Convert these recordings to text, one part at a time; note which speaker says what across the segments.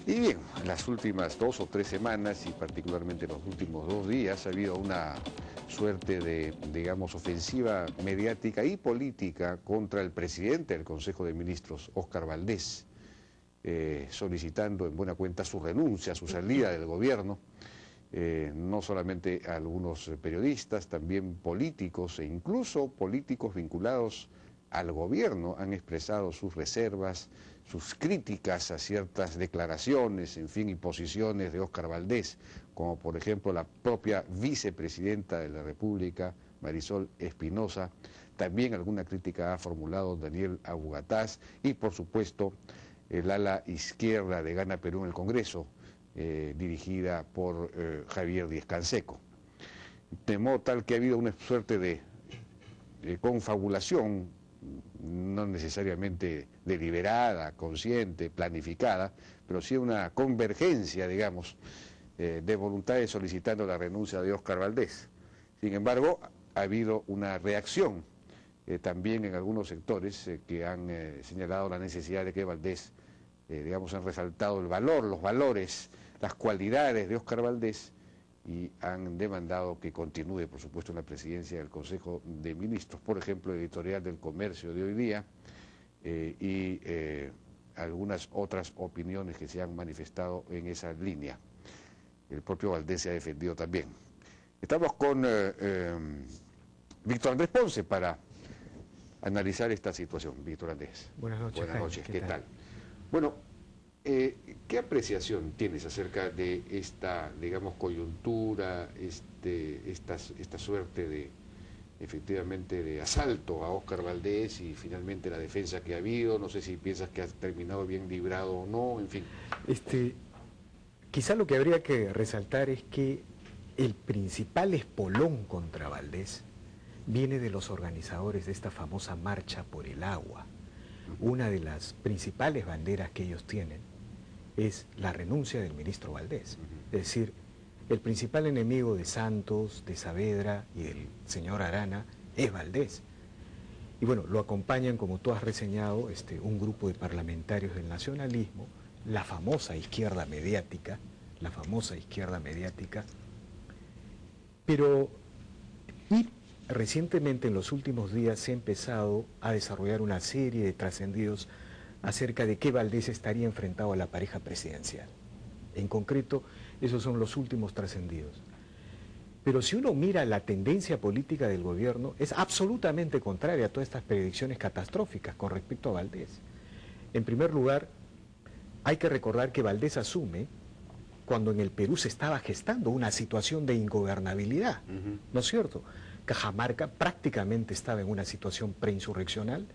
Speaker 1: Y bien, en las últimas 2 o 3 semanas y particularmente los últimos 2 días ha habido una suerte de, digamos, ofensiva mediática y política contra el presidente del Consejo de Ministros, Óscar Valdés, solicitando en buena cuenta su renuncia, su salida del gobierno. No solamente a algunos periodistas, también políticos e incluso políticos vinculados al gobierno han expresado sus reservas, sus críticas a ciertas declaraciones, en fin, y posiciones de Óscar Valdés, como por ejemplo la propia vicepresidenta de la República, Marisol Espinosa. También alguna crítica ha formulado Daniel Abugataz y por supuesto el ala izquierda de Gana Perú en el Congreso, dirigida por Javier Díez-Canseco. De modo tal que ha habido una suerte de confabulación, no necesariamente deliberada, consciente, planificada, pero sí una convergencia, digamos, de voluntades solicitando la renuncia de Óscar Valdés. Sin embargo, ha habido una reacción también en algunos sectores que han señalado la necesidad de que Valdés, digamos, han resaltado el valor, los valores, las cualidades de Óscar Valdés y han demandado que continúe, por supuesto, en la presidencia del Consejo de Ministros. Por ejemplo, el editorial del Comercio de hoy día y algunas otras opiniones que se han manifestado en esa línea. El propio Valdés se ha defendido también. Estamos con Víctor Andrés Ponce para analizar esta situación. Víctor Andrés.
Speaker 2: Buenas noches.
Speaker 1: Buenas noches, ¿qué tal? Bueno, ¿qué apreciación tienes acerca de esta, digamos, coyuntura, esta suerte de, efectivamente, de asalto a Óscar Valdés y finalmente la defensa que ha habido? No sé si piensas que ha terminado bien librado o no, en fin.
Speaker 2: Quizá lo que habría que resaltar es que el principal espolón contra Valdés viene de los organizadores de esta famosa Marcha por el Agua. Una de las principales banderas que ellos tienen es la renuncia del ministro Valdés. Es decir, el principal enemigo de Santos, de Saavedra y del señor Arana es Valdés. Y bueno, lo acompañan, como tú has reseñado, un grupo de parlamentarios del nacionalismo, la famosa izquierda mediática, pero recientemente, en los últimos días, se ha empezado a desarrollar una serie de trascendidos acerca de que Valdés estaría enfrentado a la pareja presidencial. En concreto, esos son los últimos trascendidos. Pero si uno mira la tendencia política del gobierno, es absolutamente contraria a todas estas predicciones catastróficas con respecto a Valdés. En primer lugar, hay que recordar que Valdés asume cuando en el Perú se estaba gestando una situación de ingobernabilidad, ¿no es cierto? Cajamarca prácticamente estaba en una situación preinsurreccional,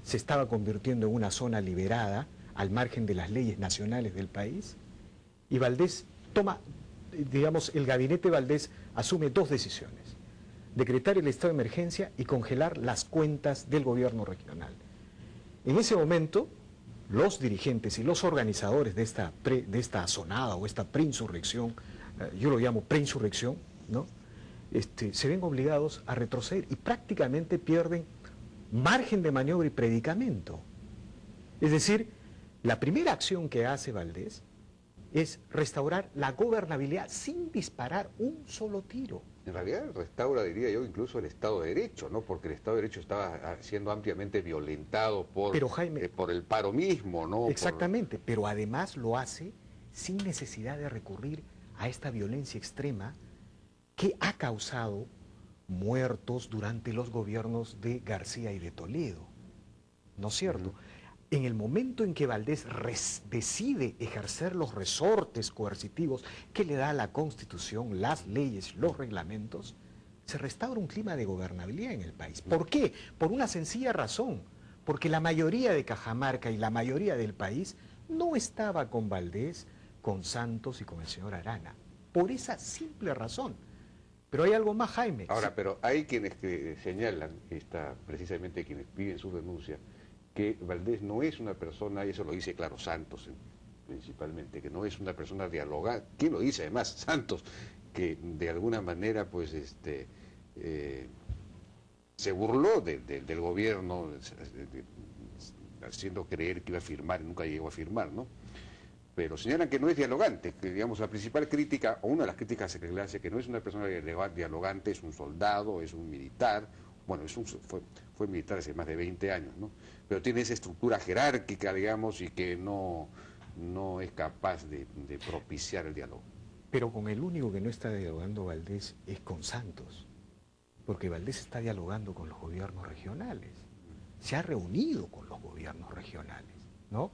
Speaker 2: se estaba convirtiendo en una zona liberada al margen de las leyes nacionales del país, y Valdés toma, digamos, el gabinete Valdés asume 2 decisiones: decretar el estado de emergencia y congelar las cuentas del gobierno regional. En ese momento, los dirigentes y los organizadores de esta asonada o esta preinsurrección, yo lo llamo preinsurrección, ¿no? Se ven obligados a retroceder y prácticamente pierden margen de maniobra y predicamento. Es decir, la primera acción que hace Valdés es restaurar la gobernabilidad sin disparar un solo tiro.
Speaker 1: En realidad restaura, diría yo, incluso el Estado de Derecho, ¿no? Porque el Estado de Derecho estaba siendo ampliamente violentado por el paro mismo, ¿no?
Speaker 2: Exactamente, pero además lo hace sin necesidad de recurrir a esta violencia extrema que ha causado muertos durante los gobiernos de García y de Toledo, ¿no es cierto? En el momento en que Valdés decide ejercer los resortes coercitivos que le da la Constitución, las leyes, los reglamentos, se restaura un clima de gobernabilidad en el país. ¿Por qué? Por una sencilla razón: porque la mayoría de Cajamarca y la mayoría del país no estaba con Valdés, con Santos y con el señor Arana. Por esa simple razón. Pero hay algo más, Jaime.
Speaker 1: Ahora, pero hay quienes que señalan, precisamente quienes piden su renuncia, que Valdés no es una persona, y eso lo dice, claro, Santos principalmente, que no es una persona dialogada. ¿Quién lo dice además? Santos, que de alguna manera pues se burló del gobierno, haciendo creer que iba a firmar y nunca llegó a firmar, ¿no? pero señalan que no es dialogante, que digamos la principal crítica, o una de las críticas que le hace, que no es una persona dialogante, es un soldado, es un militar, bueno, fue militar hace más de 20 años, ¿no? Pero tiene esa estructura jerárquica, digamos, y que no es capaz de propiciar el diálogo.
Speaker 2: Pero con el único que no está dialogando Valdés es con Santos, porque Valdés está dialogando con los gobiernos regionales, se ha reunido con los gobiernos regionales, ¿no?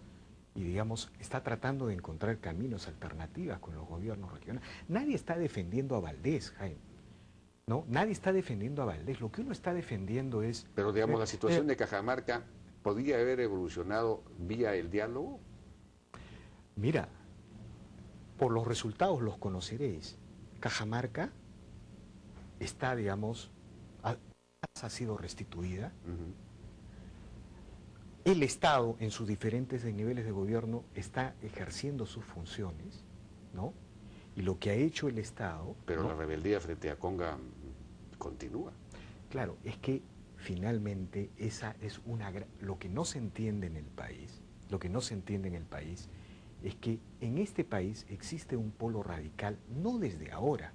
Speaker 2: Y digamos, está tratando de encontrar caminos alternativas con los gobiernos regionales. Nadie está defendiendo a Valdés, Jaime, ¿no? Nadie está defendiendo a Valdés, lo que uno está defendiendo es...
Speaker 1: Pero digamos, la situación de Cajamarca podría haber evolucionado vía el diálogo.
Speaker 2: Mira, por los resultados los conoceréis. Cajamarca está, digamos, ha sido restituida. El Estado, en sus diferentes niveles de gobierno, está ejerciendo sus funciones, ¿no? Y lo que ha hecho el Estado...
Speaker 1: Pero
Speaker 2: ¿no?
Speaker 1: la rebeldía frente a Conga continúa.
Speaker 2: Claro, es que finalmente esa es lo que no se entiende en el país, es que en este país existe un polo radical, no desde ahora,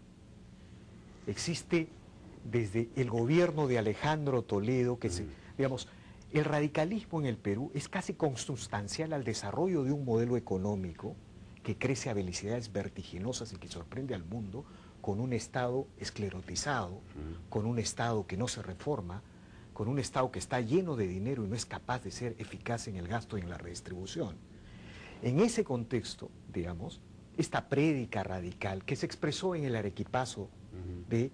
Speaker 2: existe desde el gobierno de Alejandro Toledo, que digamos, el radicalismo en el Perú es casi consustancial al desarrollo de un modelo económico que crece a velocidades vertiginosas y que sorprende al mundo, con un Estado esclerotizado, con un Estado que no se reforma, con un Estado que está lleno de dinero y no es capaz de ser eficaz en el gasto y en la redistribución. En ese contexto, digamos, esta prédica radical que se expresó en el arequipazo de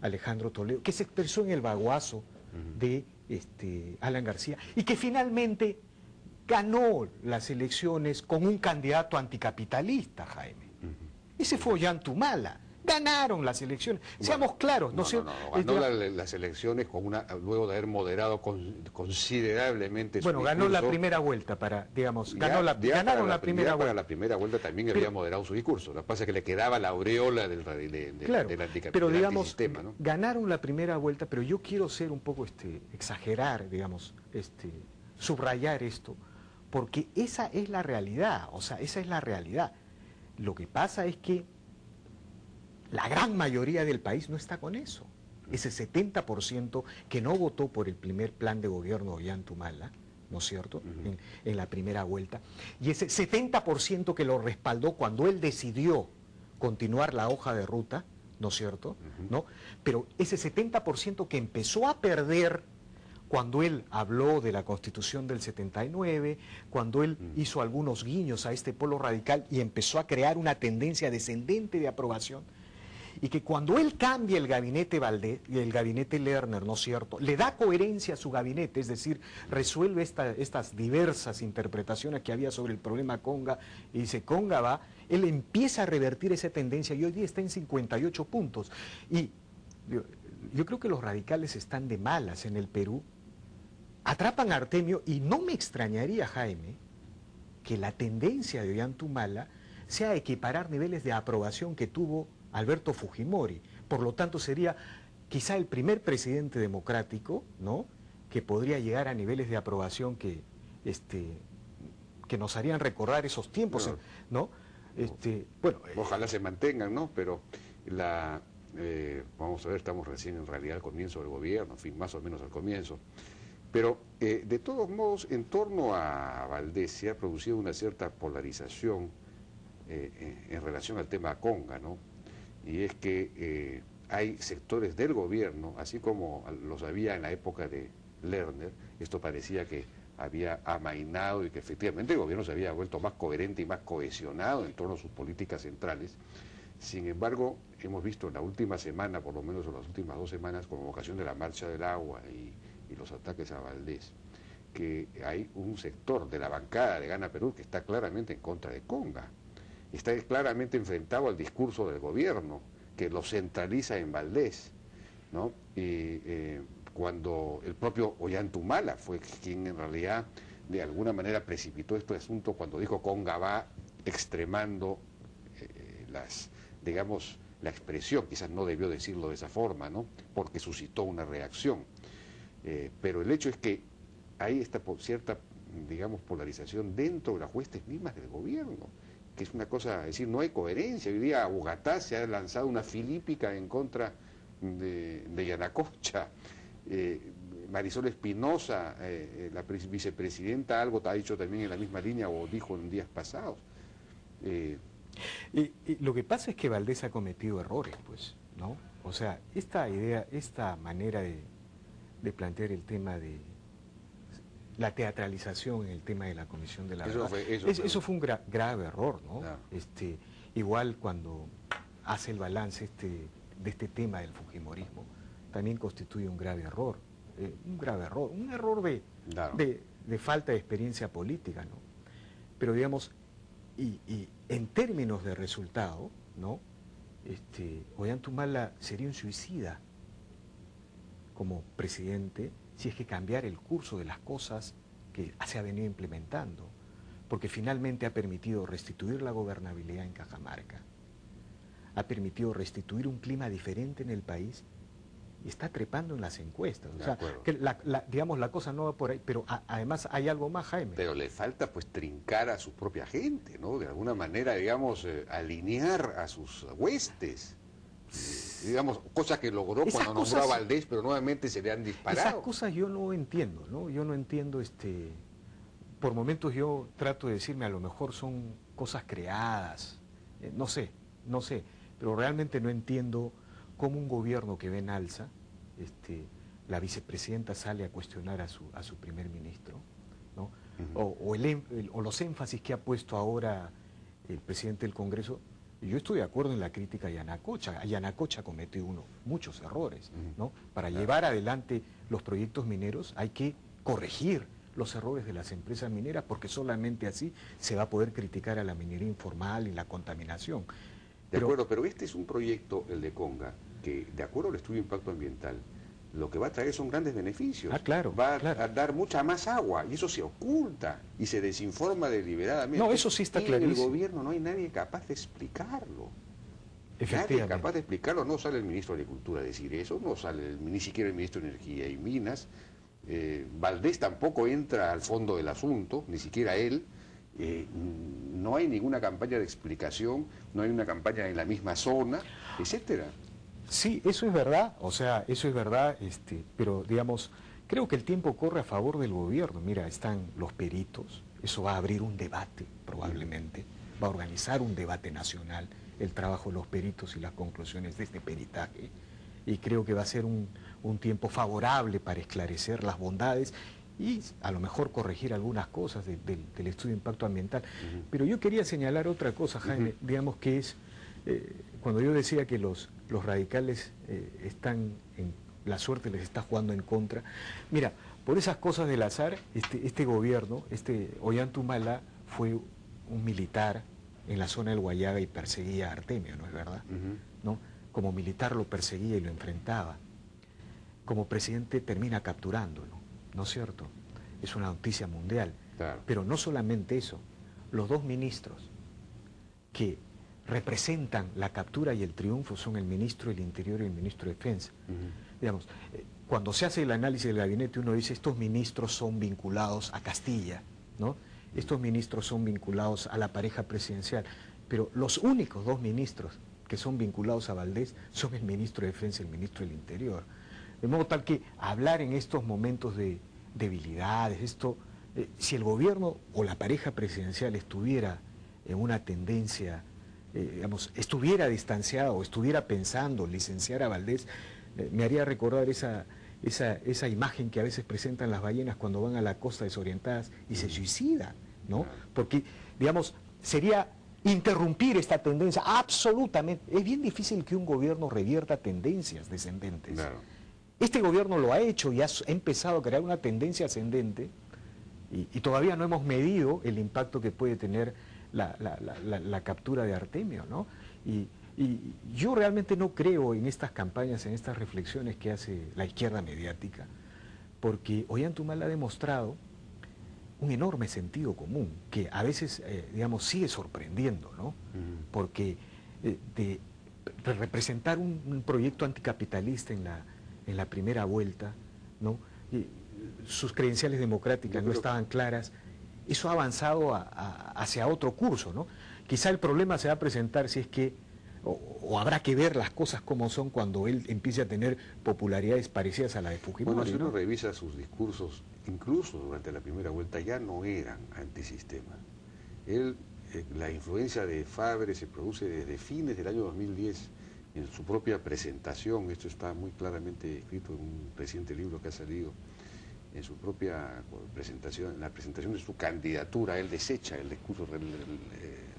Speaker 2: Alejandro Toledo, que se expresó en el baguazo de Alan García, y que finalmente ganó las elecciones con un candidato anticapitalista, Jaime. Ese fue Ollantumala. Ganaron las elecciones. Bueno, seamos claros.
Speaker 1: Ganó las elecciones luego de haber moderado considerablemente su discurso.
Speaker 2: Ganó la primera vuelta ganaron la primera vuelta.
Speaker 1: Para la primera vuelta también había moderado su discurso. Lo que pasa es que le quedaba la aureola del anticapitalismo.
Speaker 2: Pero digamos,
Speaker 1: sistema, ¿no?
Speaker 2: Ganaron la primera vuelta, pero yo quiero ser un poco exagerar, digamos, subrayar esto, porque esa es la realidad, esa es la realidad. Lo que pasa es que la gran mayoría del país no está con eso. Ese 70% que no votó por el primer plan de gobierno de Ollantumala, ¿no es cierto?, en la primera vuelta, y ese 70% que lo respaldó cuando él decidió continuar la hoja de ruta, ¿no es cierto?, ¿no? Pero ese 70% que empezó a perder cuando él habló de la Constitución del 79, cuando él hizo algunos guiños a este polo radical y empezó a crear una tendencia descendente de aprobación, y que cuando él cambia el gabinete Valdés, el gabinete Lerner, ¿no es cierto?, le da coherencia a su gabinete, es decir, resuelve estas diversas interpretaciones que había sobre el problema Conga, y dice, Conga va, él empieza a revertir esa tendencia y hoy día está en 58 puntos. Y yo creo que los radicales están de malas en el Perú, atrapan a Artemio, y no me extrañaría, Jaime, que la tendencia de Ollantumala sea equiparar niveles de aprobación que tuvo Alberto Fujimori. Por lo tanto, sería quizá el primer presidente democrático, ¿no?, que podría llegar a niveles de aprobación que nos harían recordar esos tiempos, ¿no?
Speaker 1: Ojalá se mantengan, ¿no? Pero vamos a ver, estamos recién en realidad al comienzo del gobierno, en fin, más o menos al comienzo. Pero, de todos modos, en torno a Valdés se ha producido una cierta polarización en relación al tema Conga, ¿no? Y es que hay sectores del gobierno, así como los había en la época de Lerner, esto parecía que había amainado y que efectivamente el gobierno se había vuelto más coherente y más cohesionado en torno a sus políticas centrales. Sin embargo, hemos visto en la última semana, por lo menos en las últimas 2 semanas, con ocasión de la Marcha del Agua y los ataques a Valdés, que hay un sector de la bancada de Gana Perú que está claramente en contra de Conga. Está claramente enfrentado al discurso del gobierno, que lo centraliza en Valdés, ¿no? Y cuando el propio Ollantumala fue quien en realidad de alguna manera precipitó este asunto cuando dijo Conga va, extremando digamos, la expresión, quizás no debió decirlo de esa forma, ¿no?, porque suscitó una reacción. Pero el hecho es que hay esta cierta digamos, polarización dentro de las huestes mismas del gobierno, que es una cosa, es decir, no hay coherencia. Hoy día Bogotá se ha lanzado una filípica en contra de Yanacocha. Marisol Espinosa, la vicepresidenta, algo ha dicho también en la misma línea o dijo en días pasados.
Speaker 2: Y lo que pasa es que Valdés ha cometido errores, pues, ¿no? O sea, esta idea, esta manera de plantear el tema de la teatralización en el tema de la Comisión de la Verdad, eso fue un grave error, ¿no? Claro. Igual cuando hace el balance de este tema del fujimorismo, también constituye un grave error, un error
Speaker 1: claro,
Speaker 2: de falta de experiencia política, ¿no? Pero digamos, y en términos de resultado, ¿no? Ollanta sería un suicida como presidente si es que cambiara el curso de las cosas que se ha venido implementando, porque finalmente ha permitido restituir la gobernabilidad en Cajamarca, ha permitido restituir un clima diferente en el país y está trepando en las encuestas. O sea, que digamos, la cosa no va por ahí, pero además hay algo más, Jaime.
Speaker 1: Pero le falta pues trincar a su propia gente, ¿no? De alguna manera, digamos, alinear a sus huestes. Digamos, cosas que logró cuando nombró a Valdés, pero nuevamente se le han disparado.
Speaker 2: Esas cosas yo no entiendo, ¿no? Yo no entiendo, por momentos yo trato de decirme, a lo mejor son cosas creadas, no sé, pero realmente no entiendo cómo un gobierno que ve en alza, la vicepresidenta sale a cuestionar a su primer ministro, ¿no? O los énfasis que ha puesto ahora el presidente del Congreso. Yo estoy de acuerdo en la crítica a Yanacocha. Yanacocha cometió muchos errores, ¿no? Para llevar adelante los proyectos mineros hay que corregir los errores de las empresas mineras, porque solamente así se va a poder criticar a la minería informal y la contaminación.
Speaker 1: De acuerdo, pero este es un proyecto, el de Conga, que de acuerdo al estudio de impacto ambiental, lo que va a traer son grandes beneficios.
Speaker 2: Claro.
Speaker 1: Va a dar mucha más agua, y eso se oculta y se desinforma deliberadamente.
Speaker 2: No, eso sí está clarísimo.
Speaker 1: En el gobierno no hay nadie capaz de explicarlo.
Speaker 2: Efectivamente.
Speaker 1: Nadie capaz de explicarlo. No sale el ministro de Agricultura a decir eso, no sale ni siquiera el ministro de Energía y Minas. Valdés tampoco entra al fondo del asunto, ni siquiera él. No hay ninguna campaña de explicación, no hay una campaña en la misma zona, etcétera.
Speaker 2: Sí, eso es verdad, o sea, eso es verdad, pero digamos, creo que el tiempo corre a favor del gobierno. Mira, están los peritos, eso va a abrir un debate probablemente, va a organizar un debate nacional, el trabajo de los peritos y las conclusiones de este peritaje, y creo que va a ser un tiempo favorable para esclarecer las bondades y a lo mejor corregir algunas cosas del estudio de impacto ambiental. Pero yo quería señalar otra cosa, Jaime, digamos que es, cuando yo decía que los radicales la suerte les está jugando en contra. Mira, por esas cosas del azar, este gobierno, Ollanta fue un militar en la zona del Guayaga y perseguía a Artemio, ¿no es verdad? ¿No? Como militar lo perseguía y lo enfrentaba. Como presidente termina capturándolo, ¿no es cierto? Es una noticia mundial.
Speaker 1: Claro.
Speaker 2: Pero no solamente eso, los dos ministros que representan la captura y el triunfo son el ministro del Interior y el ministro de Defensa. Digamos, cuando se hace el análisis del gabinete uno dice, estos ministros son vinculados a Castilla, ¿no? Estos ministros son vinculados a la pareja presidencial, pero los únicos dos ministros que son vinculados a Valdés son el ministro de Defensa y el ministro del Interior. De modo tal que hablar en estos momentos de debilidades, si el gobierno o la pareja presidencial estuviera en una tendencia, digamos, estuviera distanciada o estuviera pensando licenciar a Valdés, me haría recordar esa imagen que a veces presentan las ballenas cuando van a la costa desorientadas y se suicidan, ¿no? Porque, digamos, sería interrumpir esta tendencia absolutamente. Es bien difícil que un gobierno revierta tendencias descendentes.
Speaker 1: Claro.
Speaker 2: Este gobierno lo ha hecho y ha empezado a crear una tendencia ascendente y todavía no hemos medido el impacto que puede tener la captura de Artemio, ¿no? Y yo realmente no creo en estas campañas, en estas reflexiones que hace la izquierda mediática, porque Ollanta ha demostrado un enorme sentido común, que a veces, digamos, sigue sorprendiendo, ¿no? Porque de representar un proyecto anticapitalista en la primera vuelta, ¿no? sus credenciales democráticas no estaban claras, eso ha avanzado hacia otro curso, ¿no? Quizá el problema se va a presentar si es que, o habrá que ver las cosas como son cuando él empiece a tener popularidades parecidas a la de Fujimori.
Speaker 1: Bueno, si uno
Speaker 2: ¿no?
Speaker 1: revisa sus discursos, incluso durante la primera vuelta, ya no eran antisistema. Él, la influencia de Fabre se produce desde fines del año 2010 en su propia presentación. Esto está muy claramente escrito en un reciente libro que ha salido. En su propia presentación, en la presentación de su candidatura, él desecha el discurso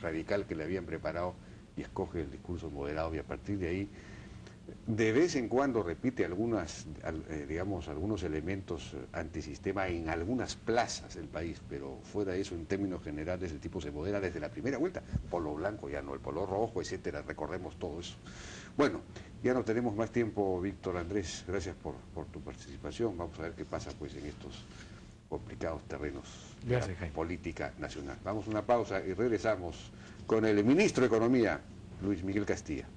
Speaker 1: radical que le habían preparado y escoge el discurso moderado, y a partir de ahí de vez en cuando repite algunos elementos antisistema en algunas plazas del país, pero fuera de eso, en términos generales, el tipo se modera desde la primera vuelta. Polo blanco ya no, el polo rojo, etcétera, recorremos todo eso. Bueno, ya no tenemos más tiempo, Víctor Andrés, gracias por tu participación. Vamos a ver qué pasa pues en estos complicados terrenos de la política nacional. Vamos a una pausa y regresamos con el ministro de Economía, Luis Miguel Castilla.